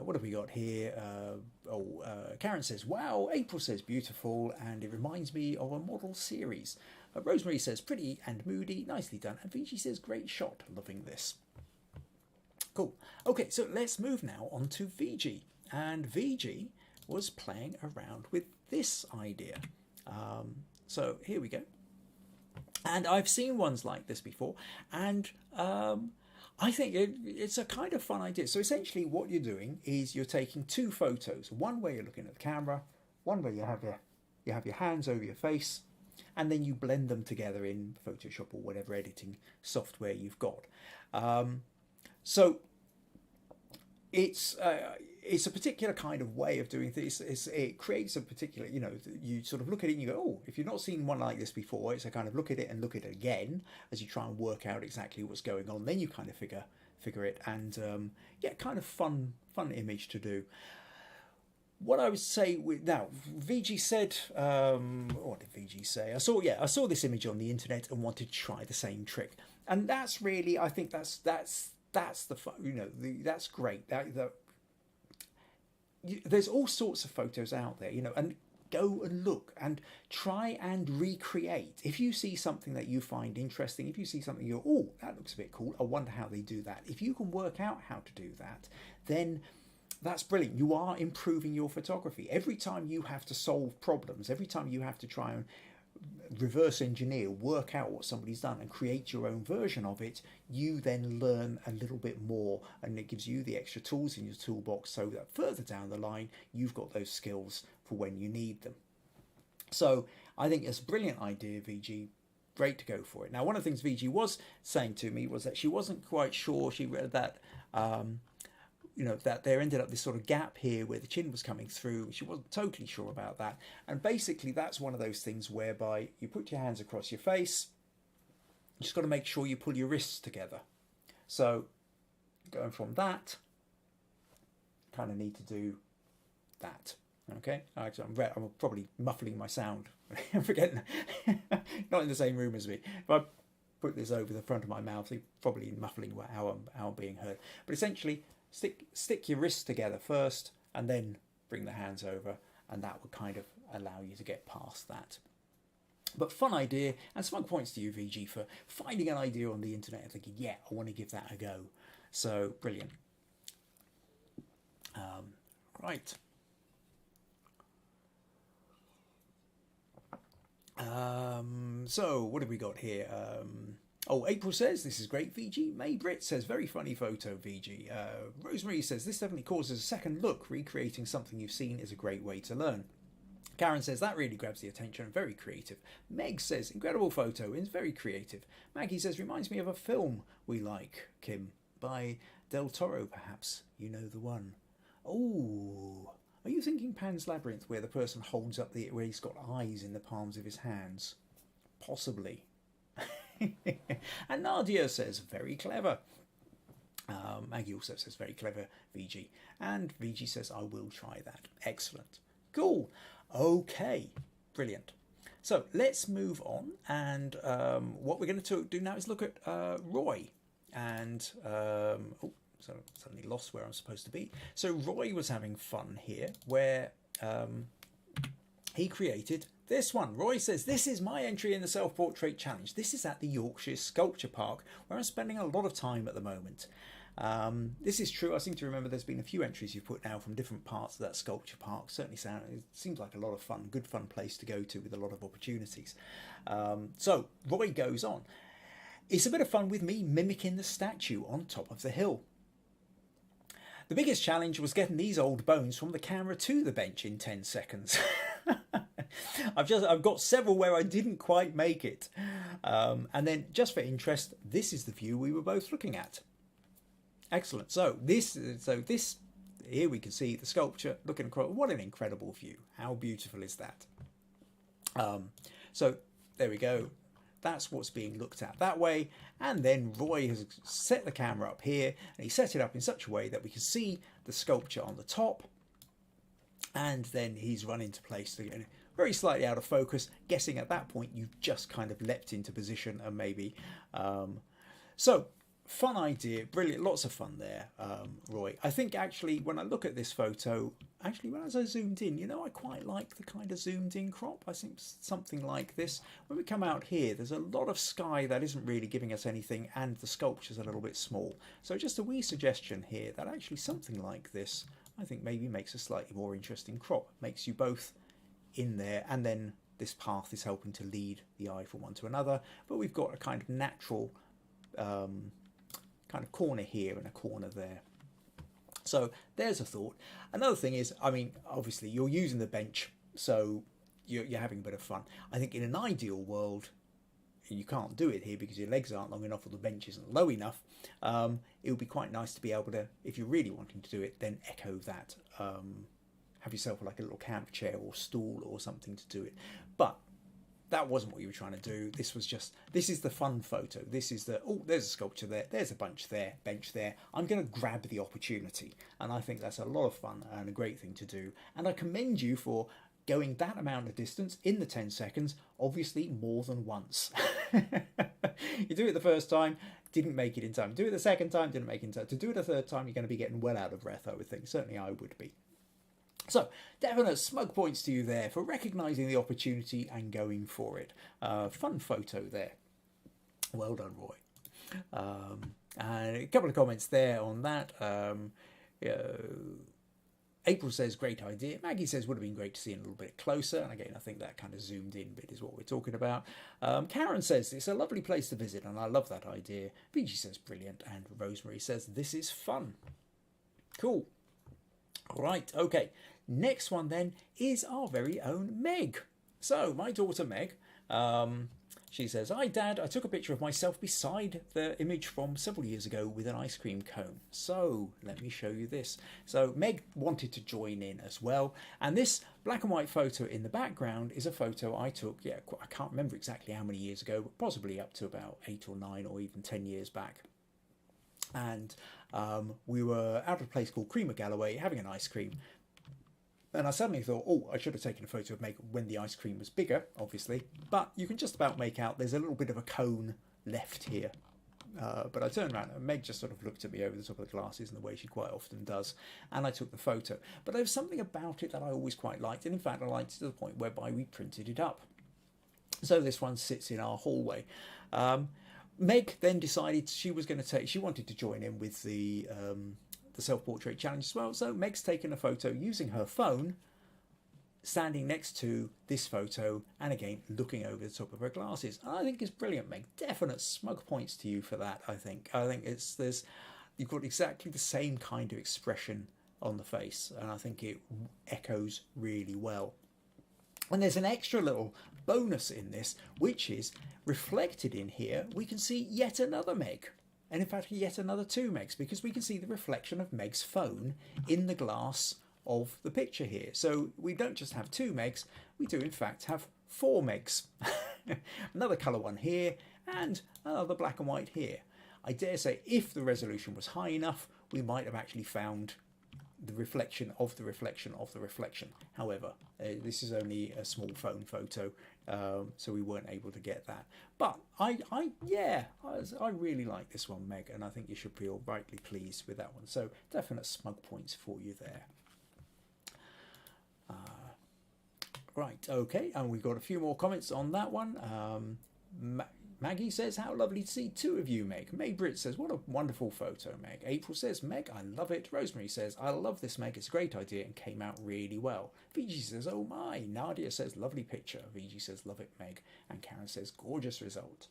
What have we got here? Karen says, wow. April says, beautiful, and it reminds me of a model series. Rosemary says, pretty and moody, nicely done. And Viji says, great shot, loving this. Cool. Okay, so let's move now on to Viji. And Viji was playing around with this idea. So here we go. And I've seen ones like this before, and I think it's a kind of fun idea. So essentially what you're doing is you're taking two photos. One where you're looking at the camera, one where you have your hands over your face, and then you blend them together in Photoshop or whatever editing software you've got. So it's a particular kind of way of doing things. It creates a particular, you sort of look at it and you go, oh, if you've not seen one like this before, it's a kind of look at it and look at it again as you try and work out exactly what's going on. Then you kind of figure it, and kind of fun image to do. What I would say now, Viji said, what did Viji say? I saw this image on the internet and wanted to try the same trick, and that's really, I think that's the fun. That's great. There's all sorts of photos out there, and go and look and try and recreate. If you see something that you find interesting, if you see something you go, oh, that looks a bit cool, I wonder how they do that. If you can work out how to do that, then that's brilliant. You are improving your photography. Every time you have to solve problems, every time you have to try and reverse engineer, work out what somebody's done and create your own version of it, you then learn a little bit more, and it gives you the extra tools in your toolbox so that further down the line you've got those skills for when you need them. So I think it's a brilliant idea, Viji. Great to go for it. Now, one of the things Viji was saying to me was that she wasn't quite sure. She read that that there ended up this sort of gap here where the chin was coming through. She wasn't totally sure about that. And basically that's one of those things whereby you put your hands across your face. You just got to make sure you pull your wrists together. So going from that, kind of need to do that. Okay, I'm probably muffling my sound. I'm forgetting, not in the same room as me. If I put this over the front of my mouth, I'm probably muffling how I'm being heard. But essentially, stick your wrists together first and then bring the hands over, and that would kind of allow you to get past that. But fun idea, and smug points to you, Viji, for finding an idea on the internet and thinking, yeah, I want to give that a go. So brilliant. Right. So what have we got here? April says, this is great, Viji. May Britt says, very funny photo, Viji. Rosemary says, this definitely causes a second look. Recreating something you've seen is a great way to learn. Karen says, that really grabs the attention, very creative. Meg says, incredible photo, it's very creative. Maggie says, reminds me of a film we like, Kim, by Del Toro, perhaps. You know the one. Oh, are you thinking Pan's Labyrinth, where the person holds up where he's got eyes in the palms of his hands? Possibly. And Nadia says, very clever. Maggie also says, very clever, Viji. And Viji says, I will try that. Excellent. Cool. Okay. Brilliant. So let's move on. And what we're going to do now is look at Roy. And, so suddenly lost where I'm supposed to be. So Roy was having fun here, where he created this one. Roy says, this is my entry in the self-portrait challenge. This is at the Yorkshire Sculpture Park, where I'm spending a lot of time at the moment. This is true. I seem to remember there's been a few entries you've put now from different parts of that sculpture park. Certainly it seems like a lot of fun, good fun place to go to with a lot of opportunities. So Roy goes on. It's a bit of fun with me mimicking the got on top of the hill. The biggest challenge was getting these old bones from the camera to the bench in 10 seconds. I've got several where I didn't quite make it. And then, just for interest, this is the view we were both looking at. Excellent. So this here we can see the sculpture looking across. What an incredible view. How beautiful is that? So there we go. That's what's being looked at that way. And then Roy has set the camera up here, and he set it up in such a way that we can see the sculpture on the top. And then he's run into place again, very slightly out of focus, guessing at that point you've just kind of leapt into position and maybe. So fun idea, brilliant, lots of fun there, Roy. I think actually when I look at this photo, as I zoomed in, I quite like the kind of zoomed in crop. I think something like this. When we come out here, there's a lot of sky that isn't really giving us anything, and the sculpture's a little bit small. So just a wee suggestion here that actually something like this I think maybe makes a slightly more interesting crop. Makes you both in there, and then this path is helping to lead the eye from one to another. But we've got a kind of natural kind of corner here and a corner there. So there's a thought. Another thing is, I mean, obviously you're using the bench, so you're having a bit of fun. I think in an ideal world, you can't do it here because your legs aren't long enough or the bench isn't low enough. It would be quite nice to be able to, if you're really wanting to do it, then echo that. Have yourself like a little camp chair or stool or something to do it. But that wasn't what you were trying to do. This was just, this is the fun photo. This is the, oh, there's a sculpture there, there's a bench there. I'm going to grab the opportunity. And I think that's a lot of fun and a great thing to do. And I commend you for going that amount of distance in the 10 seconds, obviously more than once. You do it the first time, didn't make it in time. Do it the second time, didn't make it in time. To do it a third time, you're going to be getting well out of breath, I would think. Certainly I would be. So, definite smug points to you there for recognising the opportunity and going for it. Fun photo there. Well done, Roy. And a couple of comments there on that. April says, great idea. Maggie says, would have been great to see it a little bit closer. And again, I think that kind of zoomed in bit is what we're talking about. Karen says, it's a lovely place to visit and I love that idea. Viji says, brilliant. And Rosemary says, this is fun. Cool. All right, okay. Next one then is our very own Meg. So my daughter Meg, she says, hi Dad, I took a picture of myself beside the image from several years ago with an ice cream cone. So let me show you this. So Meg wanted to join in as well. And this black and white photo in the background is a photo I took, I can't remember exactly how many years ago, but possibly up to about 8 or 9 or even 10 years back. And we were out of a place called Creamer Galloway having an ice cream. And I suddenly thought, oh, I should have taken a photo of Meg when the ice cream was bigger, obviously. But you can just about make out there's a little bit of a cone left here. But I turned around and Meg just sort of looked at me over the top of the glasses in the way she quite often does. And I took the photo. But there was something about it that I always quite liked. And in fact, I liked it to the point whereby we printed it up. So this one sits in our hallway. Meg then decided she wanted to join in with the self-portrait challenge as well. So Meg's taken a photo using her phone, standing next to this photo, and again looking over the top of her glasses. And I think it's brilliant, Meg. Definite smug points to you for that. I think you've got exactly the same kind of expression on the face, and I think it echoes really well. And there's an extra little bonus in this, which is reflected in here. We can see yet another Meg. And in fact, yet another 2 Megs, because we can see the reflection of Meg's phone in the glass of the picture here. So we don't just have 2 Megs, we do in fact have 4 Megs. Another colour one here, and another black and white here. I dare say if the resolution was high enough, we might have actually found the reflection of the reflection of the reflection. However, this is only a small phone photo, so we weren't able to get that. But I really like this one, Meg, and I think you should feel rightly pleased with that one. So definite smug points for you there. Right, okay, and we've got a few more comments on that one. Maggie says, how lovely to see 2 of you, Meg. May Britt says, what a wonderful photo, Meg. April says, Meg, I love it. Rosemary says, I love this, Meg. It's a great idea and came out really well. Viji says, oh my. Nadia says, lovely picture. Viji says, love it, Meg. And Karen says, gorgeous result.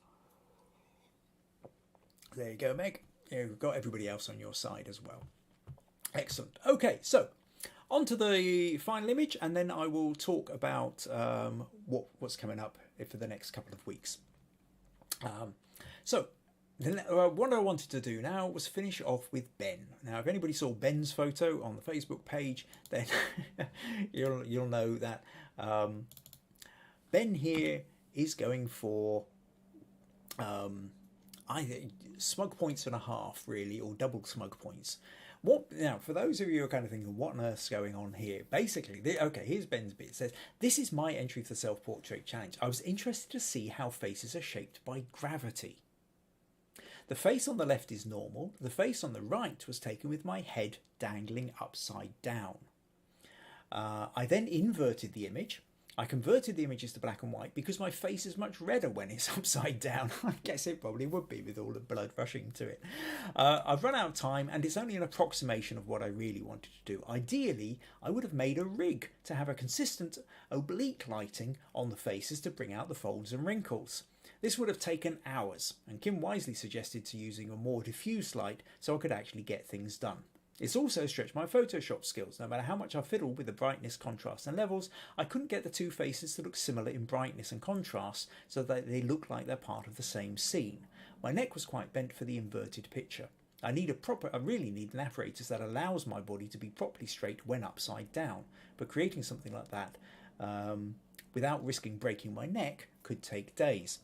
There you go, Meg. You've got everybody else on your side as well. Excellent. Okay, so on to the final image, and then I will talk about what's coming up for the next couple of weeks. So what I wanted to do now was finish off with Ben. Now, if anybody saw Ben's photo on the Facebook page, then you'll know that Ben here is going for either smug points and a half, really, or double smug points. Now, for those of you who are kind of thinking, what on earth's going on here? Basically, okay, here's Ben's bit. It says, this is my entry for the self-portrait challenge. I was interested to see how faces are shaped by gravity. The face on the left is normal. The face on the right was taken with my head dangling upside down. I then inverted the image I converted the images to black and white because my face is much redder when it's upside down. I guess it probably would be with all the blood rushing to it. I've run out of time and it's only an approximation of what I really wanted to do. Ideally, I would have made a rig to have a consistent oblique lighting on the faces to bring out the folds and wrinkles. This would have taken hours, and Kim wisely suggested to using a more diffuse light so I could actually get things done. It's also stretched my Photoshop skills. No matter how much I fiddled with the brightness, contrast and levels, I couldn't get the two faces to look similar in brightness and contrast so that they look like they're part of the same scene. My neck was quite bent for the inverted picture. I really need an apparatus that allows my body to be properly straight when upside down, but creating something like that without risking breaking my neck could take days.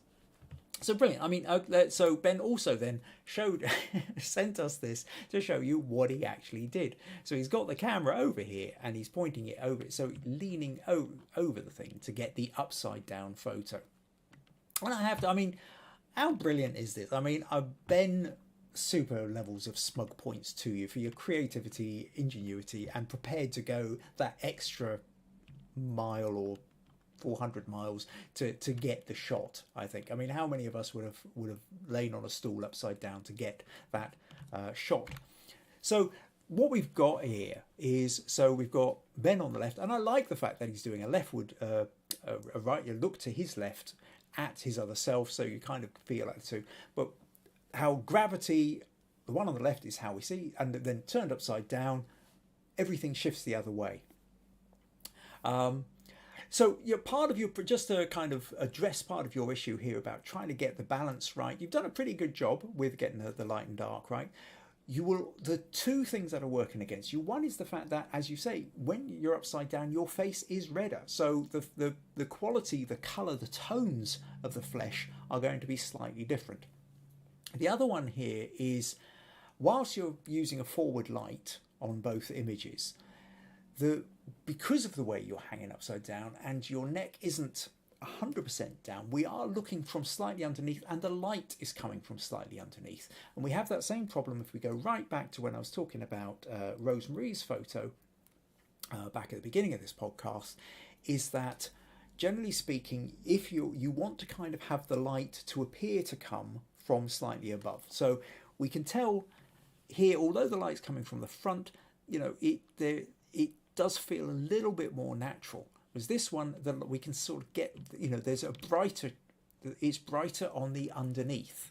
So brilliant. I mean, so Ben also then sent us this to show you what he actually did. So he's got the camera over here and he's pointing it over, so leaning over the thing to get the upside down photo. And I mean, how brilliant is this? I mean, Ben, super levels of smug points to you for your creativity, ingenuity, and prepared to go that extra mile or 400 miles to get the shot. I think. I mean, how many of us would have lain on a stool upside down to get that shot? So what we've got here is, so we've got Ben on the left, and I like the fact that he's doing a leftward, a right look to his left at his other self, so you kind of feel like the two. But how gravity, the one on the left is how we see, and then turned upside down, everything shifts the other way. So you're part of your, just to kind of address part of your issue here about trying to get the balance right. You've done a pretty good job with getting the light and dark right. The two things that are working against you. One is the fact that, as you say, when you're upside down, your face is redder. So the quality, the colour, the tones of the flesh are going to be slightly different. The other one here is, whilst you're using a forward light on both images, because of the way you're hanging upside down and your neck isn't 100% down, we are looking from slightly underneath and the light is coming from slightly underneath. And we have that same problem if we go right back to when I was talking about Rosemarie's photo back at the beginning of this podcast, is that generally speaking, if you want to kind of have the light to appear to come from slightly above. So we can tell here, although the light's coming from the front, you know, it does feel a little bit more natural. Whereas this one, that we can sort of get, you know, there's a brighter, it's brighter on the underneath,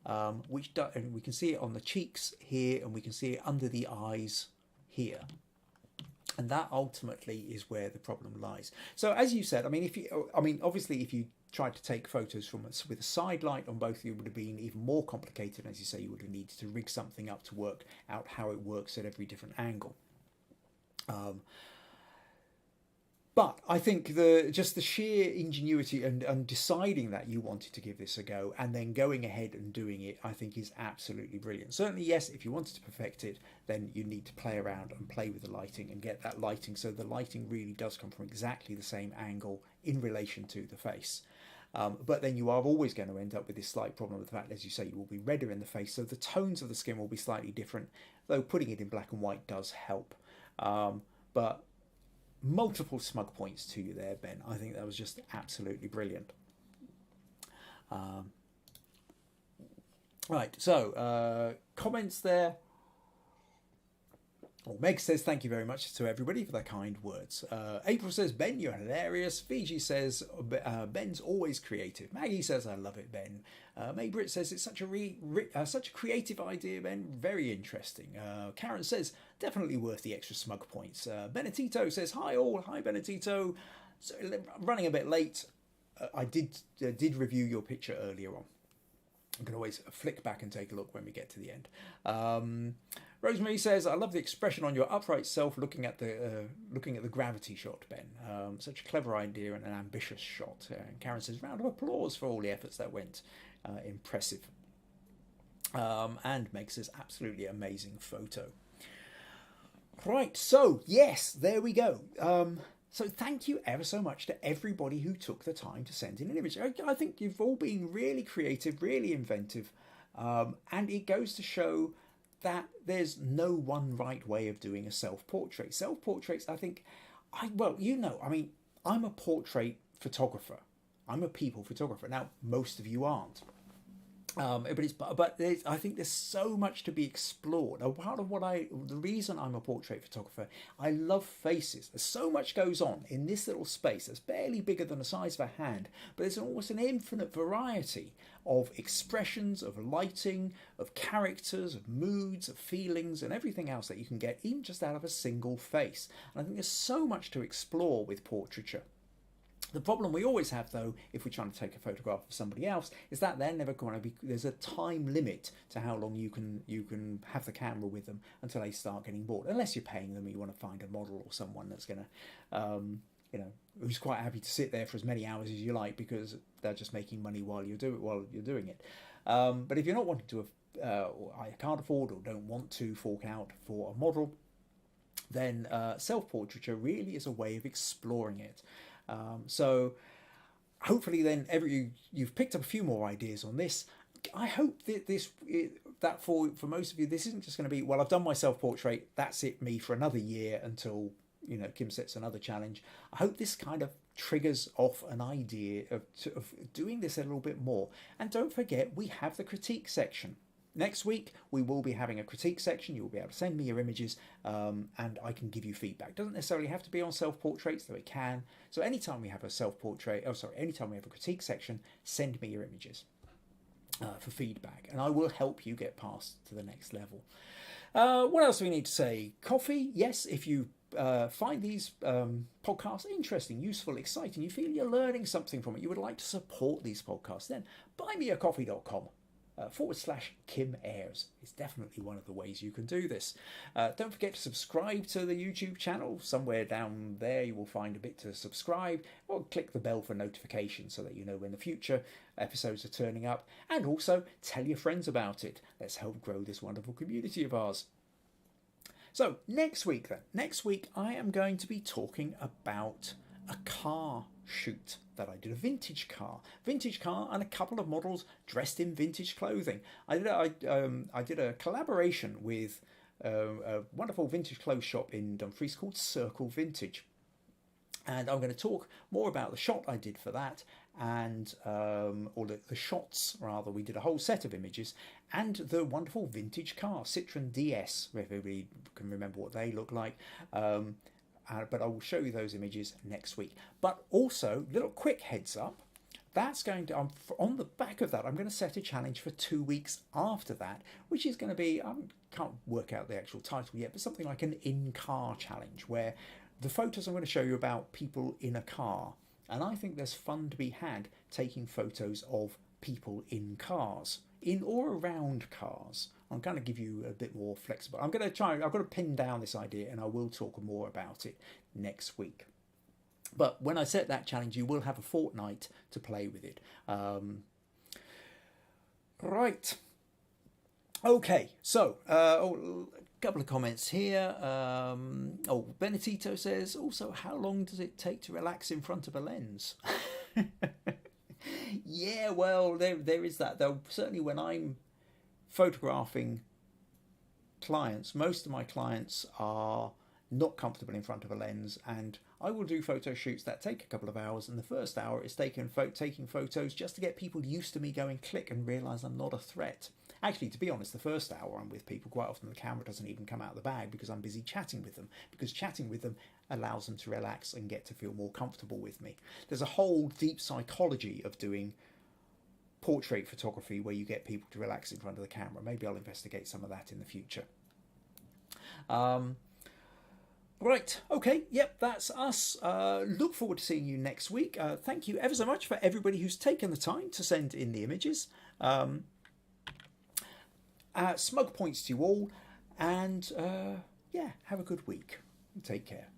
and we can see it on the cheeks here, and we can see it under the eyes here. And that ultimately is where the problem lies. So as you said, I mean, obviously if you tried to take photos with a side light on both, it would have been even more complicated. As you say, you would have needed to rig something up to work out how it works at every different angle. But I think just the sheer ingenuity and deciding that you wanted to give this a go and then going ahead and doing it, I think is absolutely brilliant. Certainly, yes, if you wanted to perfect it, then you need to play around and play with the lighting and get that lighting so the lighting really does come from exactly the same angle in relation to the face. But then you are always going to end up with this slight problem with the fact, as you say, you will be redder in the face, so the tones of the skin will be slightly different, though putting it in black and white does help. But multiple smug points to you there, Ben. I think that was just absolutely brilliant. Right, so comments there. Well, Meg says, thank you very much to everybody for their kind words. April says, Ben, you're hilarious. Viji says, Ben's always creative. Maggie says, I love it, Ben. May Britt says, it's such a creative idea, Ben. Very interesting. Karen says, definitely worth the extra smug points. Bennitito says, hi all. Hi, Bennitito. So, running a bit late. I did review your picture earlier on. You can always flick back and take a look when we get to the end. Rosemary says, I love the expression on your upright self looking at the gravity shot, Ben. Such a clever idea and an ambitious shot. And Karen says, round of applause for all the efforts that went. Impressive. And Meg says, absolutely amazing photo. Right, so yes, there we go. So thank you ever so much to everybody who took the time to send in an image. I think you've all been really creative, really inventive, and it goes to show that there's no one right way of doing a self-portrait. Self-portraits, I think, I'm a portrait photographer. I'm a people photographer. Now, most of you aren't. I think there's so much to be explored. A part of the reason I'm a portrait photographer, I love faces. There's so much goes on in this little space that's barely bigger than the size of a hand, but there's almost an infinite variety of expressions, of lighting, of characters, of moods, of feelings, and everything else that you can get even just out of a single face. And I think there's so much to explore with portraiture. The problem we always have, though, if we're trying to take a photograph of somebody else, is that they're never going to be. There's a time limit to how long you can have the camera with them until they start getting bored. Unless you're paying them, you want to find a model or someone that's going to, who's quite happy to sit there for as many hours as you like because they're just making money while you're doing it. But if you're not wanting to, or I can't afford or don't want to fork out for a model, then self-portraiture really is a way of exploring it. So hopefully then you've picked up a few more ideas on this. I hope that for most of you, this isn't just going to be, well, I've done my self-portrait, that's it, me for another year until Kim sets another challenge. I hope this kind of triggers off an idea of doing this a little bit more. And don't forget, we have the critique section. Next week, we will be having a critique section. You'll be able to send me your images and I can give you feedback. It doesn't necessarily have to be on self-portraits, though it can. So anytime we have a anytime we have a critique section, send me your images for feedback. And I will help you get past to the next level. What else do we need to say? Coffee, yes, if you find these podcasts interesting, useful, exciting, you feel you're learning something from it, you would like to support these podcasts, then buymeacoffee.com. /Kim Ayres is definitely one of the ways you can do this. Don't forget to subscribe to the YouTube channel. Somewhere down there you will find a bit to subscribe, or click the bell for notifications so that you know when the future episodes are turning up. And also tell your friends about it. Let's help grow this wonderful community of ours. So next week I am going to be talking about a car shoot that I did, a vintage car and a couple of models dressed in vintage clothing. I did a collaboration with a wonderful vintage clothes shop in Dumfries called Circle Vintage, and I'm going to talk more about the shot I did for that, and or the shots rather. We did a whole set of images, and the wonderful vintage car Citroen DS, if everybody can remember what they look like. But I will show you those images next week. But also, little quick heads up, that's going to, on the back of that, I'm going to set a challenge for 2 weeks after that, which is going to be, I can't work out the actual title yet, but something like an in-car challenge, where the photos I'm going to show you about people in a car. And I think there's fun to be had taking photos of people in cars, in or around cars. I'm going to give you a bit more flexible. I've got to pin down this idea, and I will talk more about it next week. But when I set that challenge, you will have a fortnight to play with it. Right. Okay, so a couple of comments here. Bennitito says, also, how long does it take to relax in front of a lens? Yeah, well, there is that, though. Certainly when I'm photographing clients, most of my clients are not comfortable in front of a lens, and I will do photo shoots that take a couple of hours, and the first hour is taking photos just to get people used to me going click and realise I'm not a threat. Actually, to be honest, the first hour I'm with people, quite often the camera doesn't even come out of the bag because I'm busy chatting with them, because chatting with them allows them to relax and get to feel more comfortable with me. There's a whole deep psychology of doing portrait photography where you get people to relax in front of the camera. Maybe I'll investigate some of that in the future. Right, okay, yep, that's us. Look forward to seeing you next week. Thank you ever so much for everybody who's taken the time to send in the images. Smug points to you all, and yeah, have a good week. Take care.